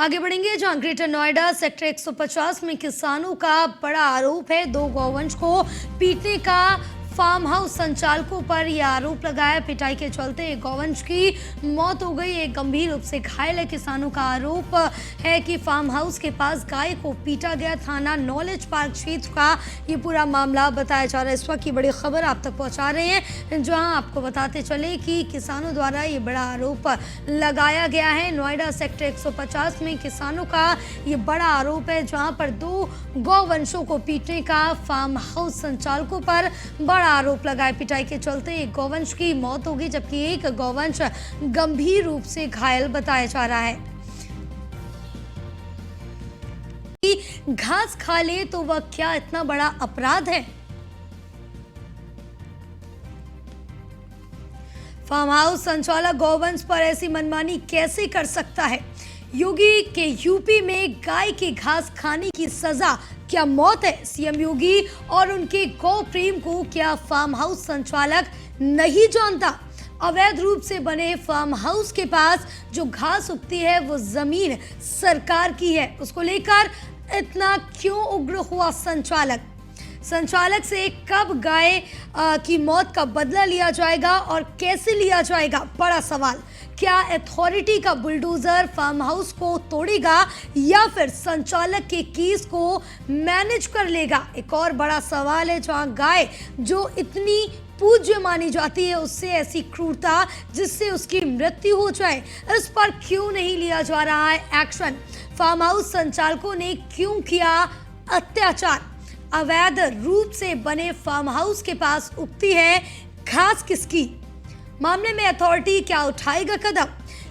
आगे बढ़ेंगे जहां ग्रेटर नोएडा सेक्टर 150 में किसानों का बड़ा आरोप है। दो गौवंश को पीटने का फार्म हाउस संचालकों पर यह आरोप लगाया। पिटाई के चलते एक गौवंश की मौत हो गई, एक गंभीर रूप से घायल है। किसानों का आरोप है कि फार्म हाउस के पास गाय को पीटा गया। थाना नॉलेज पार्क क्षेत्र का ये पूरा मामला बताया जा रहा है। इस वक्त की बड़ी खबर आप तक पहुंचा रहे हैं, जहां आपको बताते चले कि किसानों द्वारा ये बड़ा आरोप लगाया गया है। नोएडा सेक्टर 150 में किसानों का ये बड़ा आरोप है, जहां पर दो गौवंशों को पीटने का फार्म हाउस संचालकों पर बड़ा आरोप लगाए। पिटाई के चलते एक गौवंश की मौत होगी, जबकि एक गौवंश गंभीर रूप से घायल बताया जा रहा है। घास खा ले तो वह क्या इतना बड़ा अपराध है? फार्म हाउस संचालक गौवंश पर ऐसी मनमानी कैसे कर सकता है? योगी के यूपी में गाय के घास खाने की सजा क्या मौत है? सीएम योगी और उनके गौ प्रेम को क्या फार्म हाउस संचालक नहीं जानता? अवैध रूप से बने फार्म हाउस के पास जो घास उगती है वो जमीन सरकार की है, उसको लेकर इतना क्यों उग्र हुआ संचालक? संचालक से कब गाय की मौत का बदला लिया जाएगा और कैसे लिया जाएगा? बड़ा सवाल। क्या अथॉरिटी का बुलडोजर फार्म हाउस को तोड़ेगा या फिर संचालक के केस को मैनेज कर लेगा? एक और बड़ा सवाल है, जहां गाय जो इतनी पूज्य मानी जाती है, उससे ऐसी क्रूरता जिससे उसकी मृत्यु हो जाए, इस पर क्यों नहीं लिया जा रहा है एक्शन? फार्म हाउस संचालकों ने क्यों किया अत्याचार? अवैध रूप से बने फार्म हाउस के पास उगती है घास किसकी? मामले में अथॉरिटी क्या उठाएगा कदम?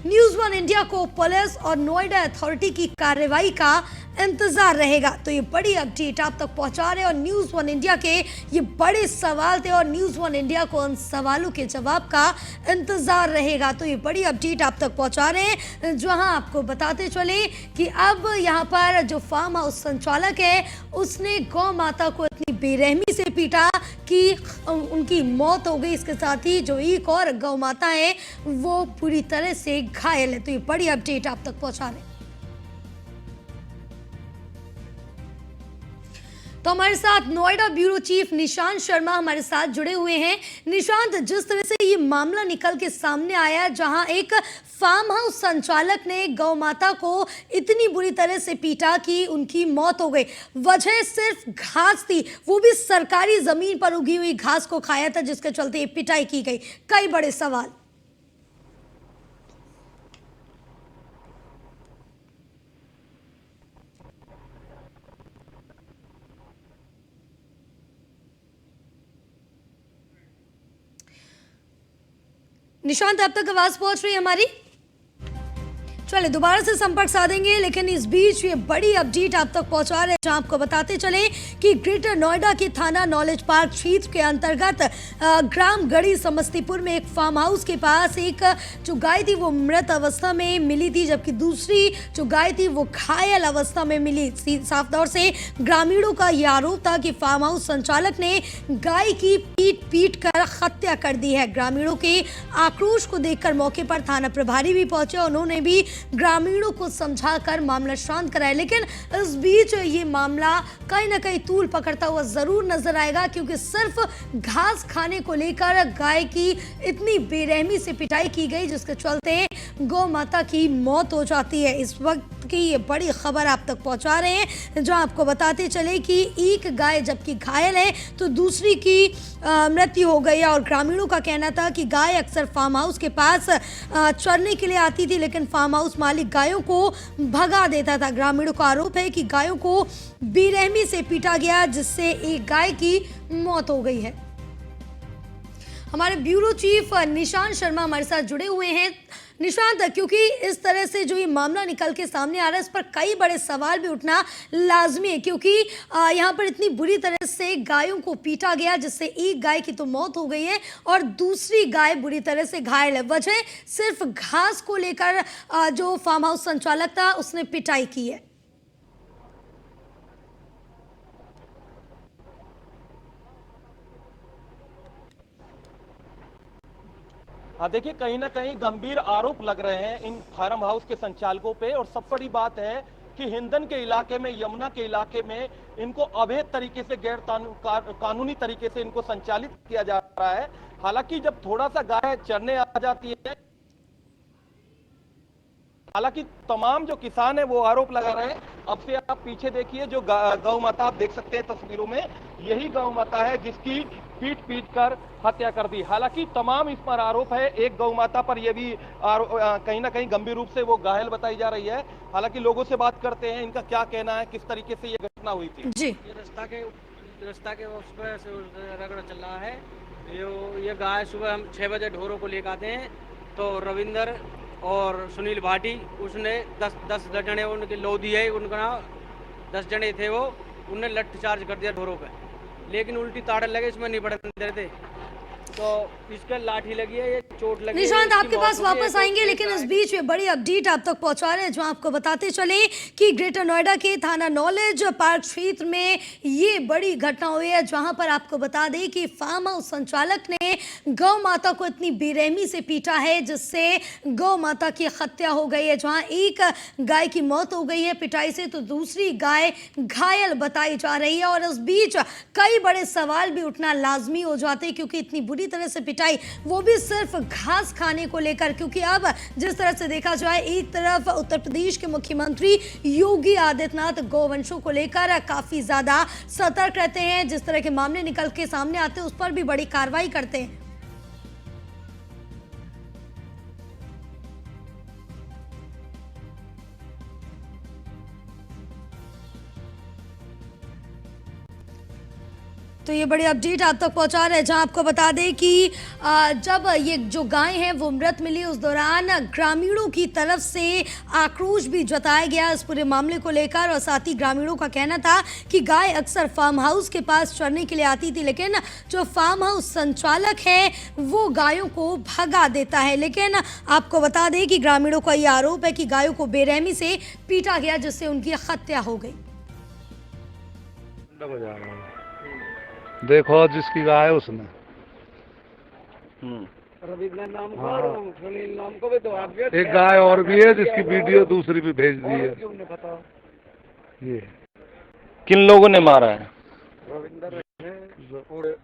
न्यूज़ वन इंडिया को पुलिस और नोएडा अथॉरिटी की कार्रवाई का इंतजार रहेगा। तो ये बड़ी अपडेट आप तक पहुंचा रहे हैं और न्यूज़ वन इंडिया के ये बड़े सवाल थे और न्यूज़ वन इंडिया को उन सवालों के जवाब का इंतजार रहेगा। तो ये बड़ी अपडेट आप तक पहुंचा रहे हैं, जहां आपको बताते चले कि अब यहाँ पर जो फार्म हाउस संचालक है उसने गौ माता को इतनी बेरहमी से पीटा कि उनकी मौत हो गई। इसके साथ ही जो एक और गौ माता है वो पूरी तरह से घायल है। तो ये बड़ी अपडेट आप तक पहुंचा रहे हैं। तो हमारे साथ नोएडा ब्यूरो चीफ निशांत शर्मा हमारे साथ जुड़े हुए हैं। निशांत, जिस तरह से ये मामला निकल के सामने आया, जहां एक फार्म हाउस संचालक ने गौ माता को इतनी बुरी तरह से पीटा कि उनकी मौत हो गई, वजह सिर्फ घास थी, वो भी सरकारी जमीन पर उगी हुई घास को खाया था, जिसके चलते पिटाई की गई। कई बड़े सवाल। निशांत, अब तक आवाज पहुंच रही है हमारी? चले दोबारा से संपर्क साधेंगे, लेकिन इस बीच ये बड़ी अपडेट आप तक पहुंचा रहे हैं, जहां आपको बताते चले कि ग्रेटर नोएडा के थाना नॉलेज पार्क क्षेत्र के अंतर्गत ग्राम गढ़ी समस्तीपुर में एक फार्म हाउस के पास एक जो गाय थी वो मृत अवस्था में मिली थी, जबकि दूसरी जो गाय थी वो घायल अवस्था में मिली। साफ तौर से ग्रामीणों का यह आरोप था कि फार्म हाउस संचालक ने गाय की पीट कर हत्या कर दी है। ग्रामीणों के आक्रोश को देखकर मौके पर थाना प्रभारी भी पहुंचे, उन्होंने भी ग्रामीणों को समझाकर मामला शांत कराया। लेकिन इस बीच ये मामला कहीं ना कहीं तूल पकड़ता हुआ जरूर नजर आएगा, क्योंकि सिर्फ घास खाने को लेकर गाय की इतनी बेरहमी से पिटाई की गई, जिसके चलते गौ माता की मौत हो जाती है। इस वक्त की ये बड़ी खबर आप तक पहुंचा रहे हैं, जो आपको बताते चले कि एक गाय जबकि घायल है तो दूसरी की मृत्यु हो गई है। और ग्रामीणों का कहना था कि गाय अक्सर फार्म हाउस के पास चरने के लिए आती थी, लेकिन फार्म हाउस मालिक गायों को भगा देता था। ग्रामीणों का आरोप है कि गायों को बेरहमी से पीटा गया, जिससे एक गाय की मौत हो गई है। हमारे ब्यूरो चीफ निशांत शर्मा हमारे साथ जुड़े हुए हैं। निशांत, क्योंकि इस तरह से जो ये मामला निकल के सामने आ रहा है, इस पर कई बड़े सवाल भी उठना लाजमी है, क्योंकि यहाँ पर इतनी बुरी तरह से गायों को पीटा गया, जिससे एक गाय की तो मौत हो गई है और दूसरी गाय बुरी तरह से घायल है। वजह सिर्फ घास को लेकर जो फार्म हाउस संचालक था उसने पिटाई की है। हाँ देखिए, कहीं ना कहीं गंभीर आरोप लग रहे हैं इन फार्म हाउस के संचालकों पे। और सब बड़ी बात है कि हिंदन के इलाके में, यमुना के इलाके में इनको अवैध तरीके से, कानूनी तरीके से इनको संचालित किया जा रहा है। हालांकि जब थोड़ा सा गाय चरने आ जाती है, हालांकि तमाम जो किसान है वो आरोप लगा रहे हैं। अब से आप पीछे देखिए, जो गौ माता आप देख सकते हैं तस्वीरों में, यही गौ माता है जिसकी पीट पीट कर हत्या कर दी। हालांकि तमाम इस पर आरोप है, एक गौ माता पर यह भी कहीं ना कहीं गंभीर रूप से वो घायल बताई जा रही है। हालांकि लोगों से बात करते हैं, इनका क्या कहना है, किस तरीके से ये घटना हुई थी। जी, ये रास्ता के उस पर रगड़ा चल रहा है। ये गाय सुबह हम 6 बजे ढोरों को लेकर आते हैं, तो रविंदर और सुनील भाटी, उसने 10 जने उनके लोधी है, उनका 10 जने थे वो, उनने लठ चार्ज कर दिया ढोरों पे, लेकिन उल्टी ताड़ लगे, इसमें नहीं पड़ने दे रहे थे, तो इसके लाठी लगी है, ये चोट लगी है। निशांत आपके पास वापस आएंगे, लेकिन इस बीच में बड़ी अपडेट आप तक पहुंचा रहे हैं, जो आपको बताते चले कि ग्रेटर नोएडा के थाना नॉलेज पार्क क्षेत्र में ये बड़ी घटना हुई है, जहां पर आपको बता दें कि फार्म हाउस संचालक ने गौ माता को इतनी बेरहमी से पीटा है जिससे गौ माता की हत्या हो गई है। जहां एक गाय की मौत हो गई है पिटाई से, तो दूसरी गाय घायल बताई जा रही है। और इस बीच कई बड़े सवाल भी उठना लाजमी हो जाते हैं, क्योंकि इतनी बुरी तरह से पिटाई, वो भी सिर्फ घास खाने को लेकर। क्योंकि अब जिस तरह से देखा जाए, एक तरफ उत्तर प्रदेश के मुख्यमंत्री योगी आदित्यनाथ गौवंशों को लेकर काफी ज्यादा सतर्क रहते हैं, जिस तरह के मामले निकल के सामने आते हैं उस पर भी बड़ी कार्रवाई करते हैं। तो ये बड़ी अपडेट आप तक पहुंचा रहे हैं, जहां आपको बता दें कि जब ये जो गाय है वो मृत मिली, उस दौरान ग्रामीणों की तरफ से आक्रोश भी जताया गया इस पूरे मामले को लेकर। और साथ ही ग्रामीणों का कहना था कि गाय अक्सर फार्म हाउस के पास चरने के लिए आती थी, लेकिन जो फार्म हाउस संचालक है वो गायों को भगा देता है। लेकिन आपको बता दें कि ग्रामीणों का ये आरोप है कि गायों को बेरहमी से पीटा गया, जिससे उनकी हत्या हो गई। देखो जिसकी गाय है उसने रविंद्र नाम को और सुनील नाम को भी तो आप एक गाय और भी है जिसकी वीडियो दूसरी भी भेज दी है। ये किन लोगों ने मारा है? रविंदर और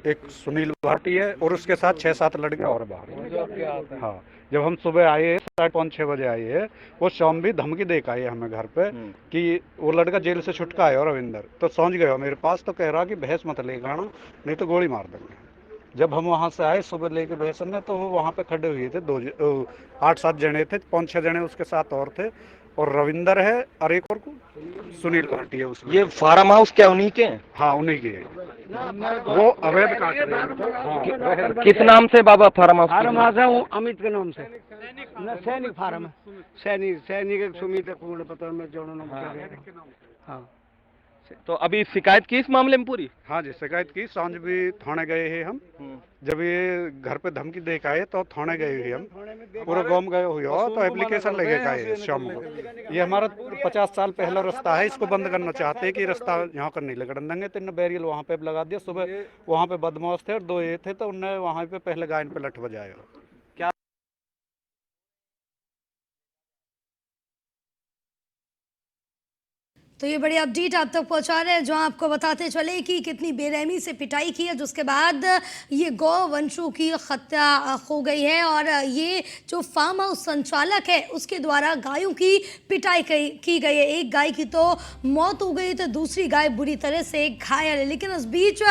एक सुनील भाटी है और उसके साथ 6-7 लड़के और बाहर। हाँ, जब हम सुबह आए 5:30-6 बजे आए हैं, वो शाम भी धमकी दे के आए हमें घर पे कि वो लड़का जेल से छुटका है। और रविंदर तो समझ गए मेरे पास, तो कह रहा कि बहस मत लेकर आना, नहीं तो गोली मार देंगे। जब हम वहाँ से आए सुबह लेके बहस में, तो वो वहाँ पे खड़े हुए थे 8-7 जने थे, 5-6 जने उसके साथ और थे, और रविंदर है और एक और को सुनील भाटी है उसमें। ये फार्म हाउस क्या उन्हीं के हैं? हाँ, उन्हीं की है। वो अवैध काट रहे हैं। किस नाम से बाबा फार्म हाउस? फार्म हाउस है वो अमित के नाम से, सैनिक फार्म है, सैनिक सुमित पूर्ण पता में जोड़ना। हाँ, तो अभी शिकायत की इस मामले में पूरी? हाँ जी, शिकायत की। सांझ भी थाने गए हैं हम। जब ये घर पे धमकी दे के आए तो थाने गए हुए हम, पूरे गांव गए हुए हो, तो एप्लीकेशन लेके आए शाम को। ये हमारा 50 साल पहला रास्ता है, इसको बंद करना चाहते हैं कि रास्ता यहाँ कर नहीं लगन देंगे। तो इन्होंने बैरियल वहाँ पे लगा दिया। सुबह वहाँ पे बदमाश थे और 2 ये थे, तो उनने वहाँ पे पहले गाय पे लठ बजाया। तो ये बड़ी अपडेट आप तक पहुंचा रहे हैं, जो आपको बताते चले कि कितनी बेरहमी से पिटाई की है, जिसके बाद ये गौ वंशों की हत्या हो गई है। और ये जो फार्म हाउस संचालक है उसके द्वारा गायों की पिटाई की गई है। एक गाय की तो मौत हो गई, तो दूसरी गाय बुरी तरह से घायल है। लेकिन इस बीच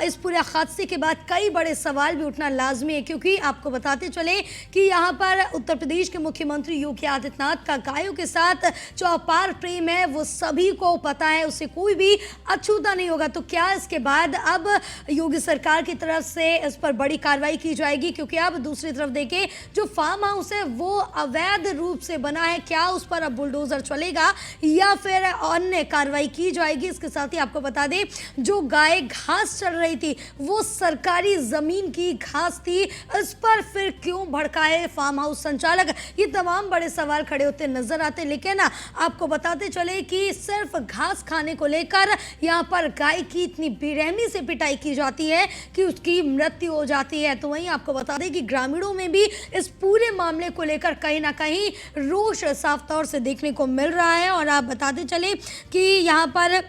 इस पूरे हादसे के बाद कई बड़े सवाल भी उठना लाजमी है, क्योंकि आपको बताते चले कि यहाँ पर उत्तर प्रदेश के मुख्यमंत्री योगी आदित्यनाथ का गायों के साथ जो अपार प्रेम है वो सभी को पता है, उसे कोई भी अछूता नहीं होगा। तो क्या इसके बाद अब योगी सरकार की तरफ से इस पर बड़ी कार्रवाई की जाएगी? क्योंकि अब दूसरी तरफ देखें, जो फार्म हाउस है वो अवैध रूप से बना है, क्या उस पर अब बुलडोजर चलेगा या फिर अन्य कार्रवाई की जाएगी? इसके साथ ही आपको बता दें, जो गाय घास चढ़ रही थी वो सरकारी जमीन की घास थी, इस पर फिर क्यों भड़काए फार्म हाउस संचालक? ये तमाम बड़े सवाल खड़े होते नजर आते। लेकिन आपको बताते चले कि सिर्फ घास खाने को लेकर यहाँ पर गाय की इतनी बेरहमी से पिटाई की जाती है कि उसकी मृत्यु हो जाती है। तो वहीं आपको बता दें कि ग्रामीणों में भी इस पूरे मामले को लेकर कहीं ना कहीं रोष साफ तौर से देखने को मिल रहा है। और आप बताते चले कि यहाँ पर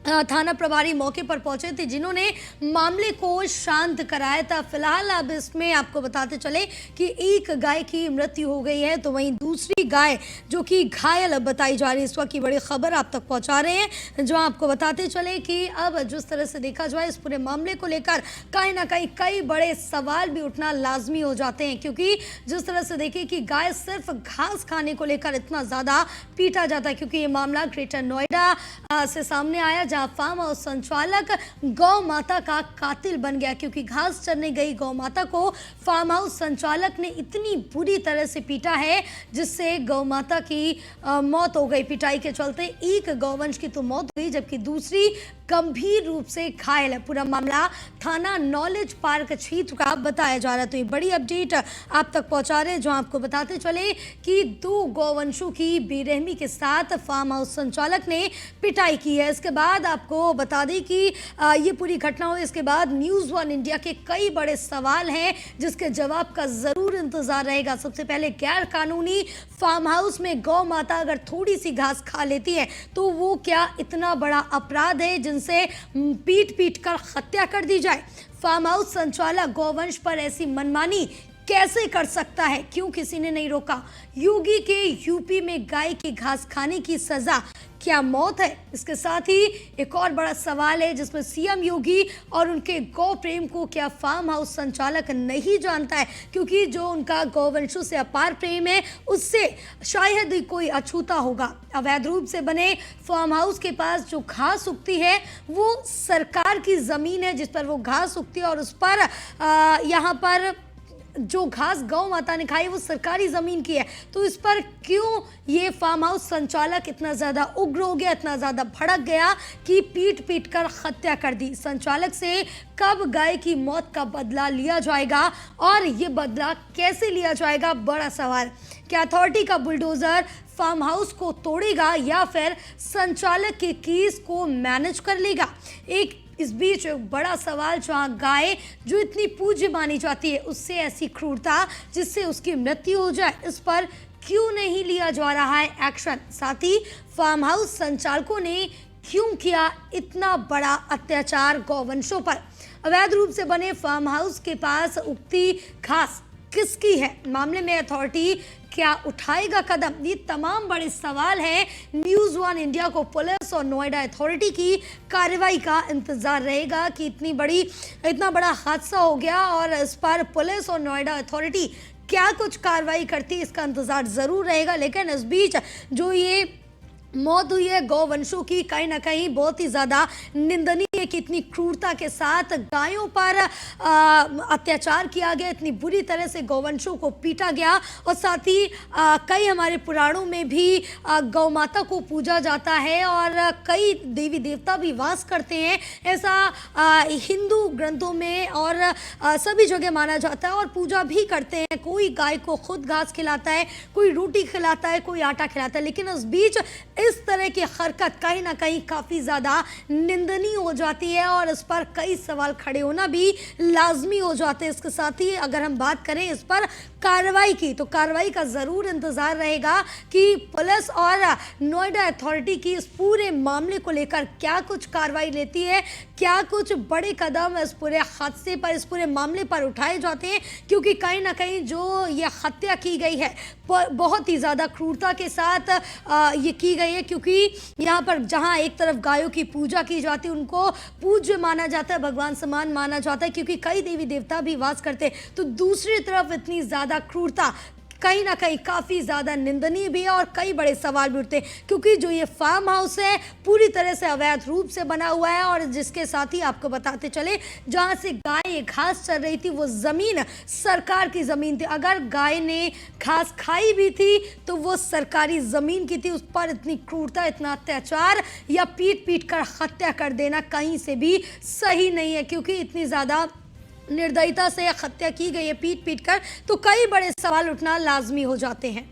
थाना प्रभारी मौके पर पहुंचे थे जिन्होंने मामले को शांत कराया था। फिलहाल अब इसमें आपको बताते चले कि एक गाय की मृत्यु हो गई है, तो वहीं दूसरी गाय जो कि घायल बताई जा रही है। इस वक्त की बड़ी खबर आप तक पहुंचा रहे हैं, जो आपको बताते चले कि अब जिस तरह से देखा जाए इस पूरे मामले को लेकर कहीं ना कहीं कई बड़े सवाल भी उठना लाजमी हो जाते हैं, क्योंकि जिस तरह से देखें कि गाय सिर्फ घास खाने को लेकर इतना ज़्यादा पीटा जाता है, क्योंकि ये मामला ग्रेटर नोएडा से सामने आया जहां फार्म हाउस संचालक गौ माता का कातिल बन गया, क्योंकि घास चरने गई गौ माता को फार्म हाउस संचालक ने इतनी बुरी तरह से पीटा है जिससे गौ माता की मौत हो गई। पिटाई के चलते एक गौवंश की तो मौत हुई जबकि दूसरी गंभीर रूप से घायल है। पूरा मामला थाना नॉलेज पार्क क्षेत्र का बताया जा रहा है। तो ये बड़ी अपडेट आप तक पहुंचा रहे हैं, जो आपको बताते चले कि 2 गौवंशों की बेरहमी के साथ फार्म हाउस संचालक ने पिटाई की है। इसके बाद आपको बता दें कि ये पूरी घटना हुई, इसके बाद न्यूज़ 1 इंडिया के कई बड़े सवाल हैं जिसके जवाब का ज़रूर इंतज़ार रहेगा। सबसे पहले गैर कानूनी फार्म हाउस में गौ माता अगर थोड़ी सी घास खा लेती है तो वो क्या इतना बड़ा अपराध है जिनसे पीट पीट कर हत्या कर दी जाए? फार्म हाउस संचालक गौवंश पर ऐसी मनमानी कैसे कर सकता है? क्यों किसी ने नहीं रोका? योगी के यूपी में गाय की घास खाने की सजा क्या मौत है? इसके साथ ही एक और बड़ा सवाल है जिसमें सीएम योगी और उनके गौ प्रेम को क्या फार्म हाउस संचालक नहीं जानता है, क्योंकि जो उनका गौवंशों से अपार प्रेम है उससे शायद ही कोई अछूता होगा। अवैध रूप से बने फार्म हाउस के पास जो घास उगती है वो सरकार की ज़मीन है जिस पर वो घास उगती है, और उस पर यहाँ पर जो घास गौ माता ने खाई वो सरकारी ज़मीन की है। तो इस पर क्यों ये फार्म हाउस संचालक इतना ज़्यादा उग्र हो गया, इतना ज़्यादा भड़क गया कि पीट पीट कर हत्या कर दी? संचालक से कब गाय की मौत का बदला लिया जाएगा और ये बदला कैसे लिया जाएगा? बड़ा सवाल। क्या अथॉरिटी का बुलडोज़र फार्म हाउस को तोड़ेगा या फिर संचालक के केस को मैनेज कर लेगा? इस बीच एक बड़ा सवाल, जहां गाय जो इतनी पूज्य मानी जाती है उससे ऐसी क्रूरता जिससे उसकी मृत्यु हो जाए, इस पर क्यों नहीं लिया जा रहा है एक्शन? साथ ही फार्म हाउस संचालकों ने क्यों किया इतना बड़ा अत्याचार गौवंशों पर? अवैध रूप से बने फार्म हाउस के पास उगती घास किसकी है? मामले में अथॉरिटी क्या उठाएगा कदम? ये तमाम बड़े सवाल हैं। न्यूज़ 1 इंडिया को पुलिस और नोएडा अथॉरिटी की कार्रवाई का इंतजार रहेगा कि इतना बड़ा हादसा हो गया और इस पर पुलिस और नोएडा अथॉरिटी क्या कुछ कार्रवाई करती है, इसका इंतजार ज़रूर रहेगा। लेकिन इस बीच जो ये मौत हुई है गौवंशों की, कहीं ना कहीं बहुत ही ज़्यादा निंदनीय है कि इतनी क्रूरता के साथ गायों पर अत्याचार किया गया, इतनी बुरी तरह से गौवंशों को पीटा गया। और साथ ही कई हमारे पुराणों में भी गौ माता को पूजा जाता है और कई देवी देवता भी वास करते हैं, ऐसा हिंदू ग्रंथों में और सभी जगह माना जाता है और पूजा भी करते हैं। कोई गाय को खुद घास खिलाता है, कोई रोटी खिलाता है, कोई आटा खिलाता है। लेकिन इस बीच इस तरह की हरकत कहीं ना कहीं काफ़ी ज़्यादा निंदनीय हो जाती है और इस पर कई सवाल खड़े होना भी लाजमी हो जाते हैं। इसके साथ ही अगर हम बात करें इस पर कार्रवाई की, तो कार्रवाई का ज़रूर इंतज़ार रहेगा कि पुलिस और नोएडा अथॉरिटी की इस पूरे मामले को लेकर क्या कुछ कार्रवाई लेती है, क्या कुछ बड़े कदम इस पूरे हादसे पर, इस पूरे मामले पर उठाए जाते हैं, क्योंकि कहीं ना कहीं जो ये हत्या की गई है बहुत ही ज़्यादा क्रूरता के साथ ये की गई है, क्योंकि यहाँ पर जहाँ एक तरफ गायों की पूजा की जाती है, उनको पूज्य माना जाता है, भगवान समान माना जाता है, क्योंकि कई देवी देवता भी वास करते हैं, तो दूसरी तरफ इतनी ज़्यादा क्रूरता कहीं ना कहीं काफ़ी ज़्यादा निंदनीय भी है और कई बड़े सवाल भी उठते हैं, क्योंकि जो ये फार्म हाउस है पूरी तरह से अवैध रूप से बना हुआ है और जिसके साथ ही आपको बताते चले जहाँ से गाय घास चल रही थी वो ज़मीन सरकार की ज़मीन थी। अगर गाय ने घास खाई भी थी तो वो सरकारी ज़मीन की थी, उस पर इतनी क्रूरता, इतना अत्याचार या पीट पीट कर हत्या कर देना कहीं से भी सही नहीं है, क्योंकि इतनी ज़्यादा निर्दयता से हत्या की गई है पीट पीट कर, तो कई बड़े सवाल उठना लाजमी हो जाते हैं।